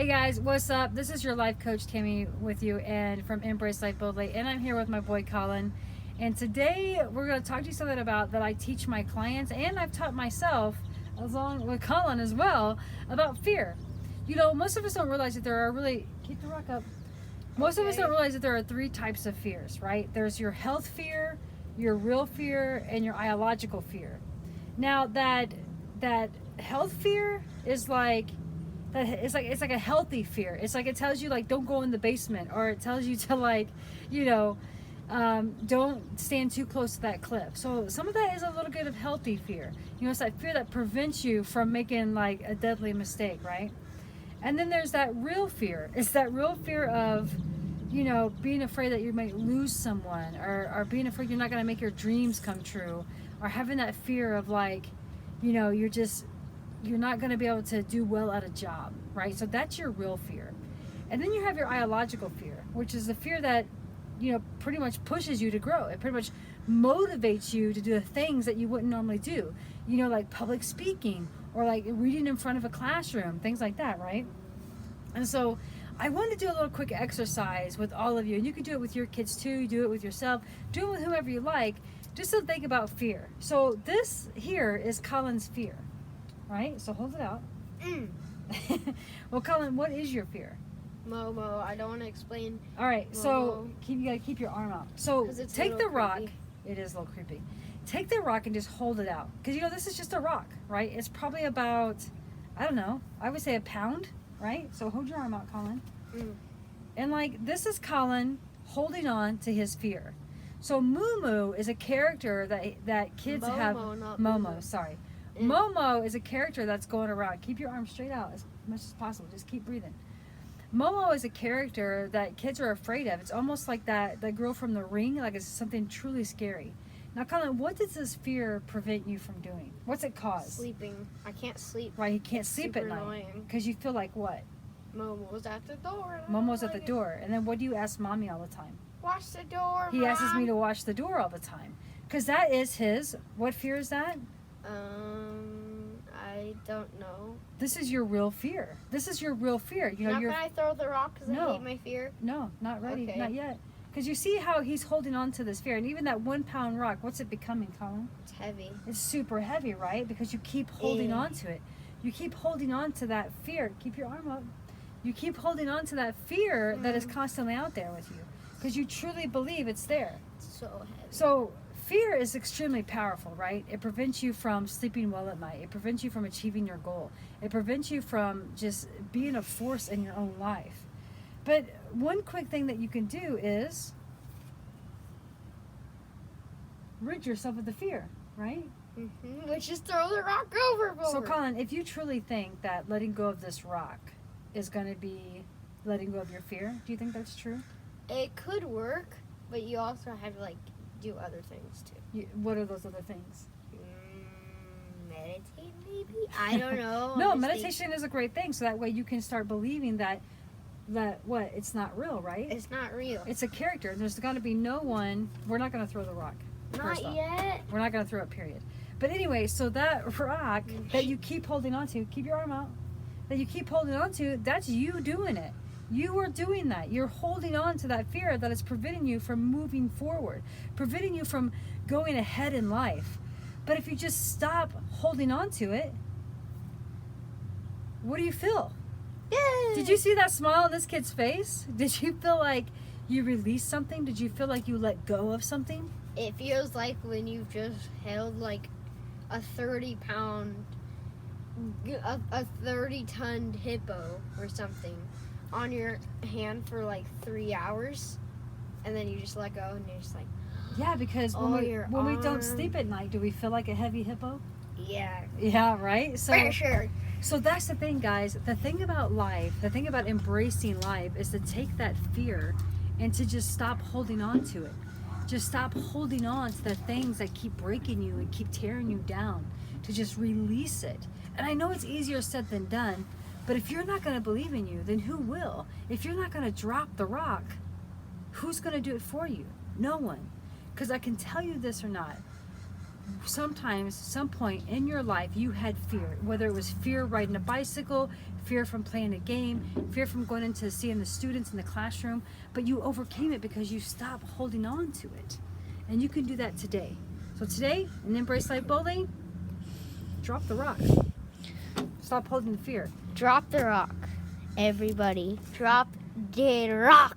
Hey guys, what's up? This is your life coach Tammy with you, and from Embrace Life Boldly, and I'm here with my boy Colin. And today we're going to talk to you something about that I teach my clients, and I've taught myself, along with Colin as well, about fear. You know, most of us don't realize that there are really keep the rock up. Most of us don't realize that there are three types of fears, right? There's your health fear, your real fear, and your illogical fear. Now that health fear is like it's like a healthy fear. It's like it tells you like don't go in the basement, or it tells you to like, don't stand too close to that cliff. So some of that is a little bit of healthy fear. You know, it's that fear that prevents you from making like a deadly mistake, right? And then there's that real fear. It's that real fear of, being afraid that you might lose someone, or being afraid you're not going to make your dreams come true, or having that fear of like, you're not going to be able to do well at a job, right? So that's your real fear. And then you have your illogical fear, which is the fear that, pretty much pushes you to grow. It pretty much motivates you to do the things that you wouldn't normally do, like public speaking, or like reading in front of a classroom, things like that, right? And so I wanted to do a little quick exercise with all of you, and you can do it with your kids too, you do it with yourself, do it with whoever you like, just to think about fear. So this here is Colin's fear. Right? So hold it out. Well, Colin, what is your fear? Momo. I don't want to explain. All right. Momo. So you got to keep your arm out. So take the rock. Creepy. It is a little creepy. Take the rock and just hold it out. Because, this is just a rock, right? It's probably about, I don't know, I would say a pound, right? So hold your arm out, Colin. And like, this is Colin holding on to his fear. So Moo is a character that kids have. Momo. Sorry. Momo is a character that's going around. Keep your arms straight out as much as possible. Just keep breathing. Momo is a character that kids are afraid of. It's almost like that girl from The Ring, like it's something truly scary. Now, Colin, what does this fear prevent you from doing? What's it cause? Sleeping. I can't sleep. Right, you can't sleep Super at night. annoying. Because you feel like what? Momo's at the door. Momo's at the door. And then what do you ask Mommy all the time? Watch the door, He asks me to watch the door all the time. Because that is his, what fear is that? I don't know. This is your real fear. This is your real fear. Can I throw the rock because I hate my fear? No, not ready. Okay. Not yet. Because you see how he's holding on to this fear. And even that 1 pound rock, what's it becoming, Colin? It's heavy. It's super heavy, right? Because you keep holding on to it. You keep holding on to that fear. Keep your arm up. You keep holding on to that fear that is constantly out there with you. Because you truly believe it's there. It's so heavy. So fear is extremely powerful, right? It prevents you from sleeping well at night. It prevents you from achieving your goal. It prevents you from just being a force in your own life. But one quick thing that you can do is rid yourself of the fear, right? Let's just throw the rock overboard. So, Colin, if you truly think that letting go of this rock is going to be letting go of your fear, do you think that's true? It could work, but you also have to do other things too. What are those other things? Meditate, maybe? I don't know. No, meditation is a great thing. So that way you can start believing that what? It's not real, right? It's not real. It's a character. There's got to be no one. We're not going to throw the rock. Not yet. We're not going to throw it, period. But anyway, so that rock that you keep holding on to, keep your arm out, that you keep holding on to, that's you doing it. You are doing that. You're holding on to that fear that is preventing you from moving forward, preventing you from going ahead in life. But if you just stop holding on to it, what do you feel? Yay! Did you see that smile on this kid's face? Did you feel like you released something? Did you feel like you let go of something? It feels like when you've just held like a 30-pound, a 30-ton hippo or something on your hand for like 3 hours, and then you just let go, and you're just like, yeah, because when we don't sleep at night, do we feel like a heavy hippo? Yeah, right? So for sure. So that's the thing, guys. The thing about life, the thing about embracing life is to take that fear and to just stop holding on to it. Just stop holding on to the things that keep breaking you and keep tearing you down, to just release it. And I know it's easier said than done, but if you're not going to believe in you, then who will? If you're not going to drop the rock, who's going to do it for you? No one. Because I can tell you this or not, sometimes, some point in your life, you had fear, whether it was fear riding a bicycle, fear from playing a game, fear from going into seeing the students in the classroom, but you overcame it because you stopped holding on to it. And you can do that today. So today, in Embrace Life Boldly, drop the rock. Stop holding the fear. Drop the rock, everybody. Drop the rock.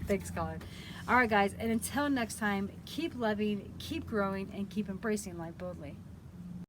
Thanks, Colin. All right, guys, and until next time, keep loving, keep growing, and keep embracing life boldly.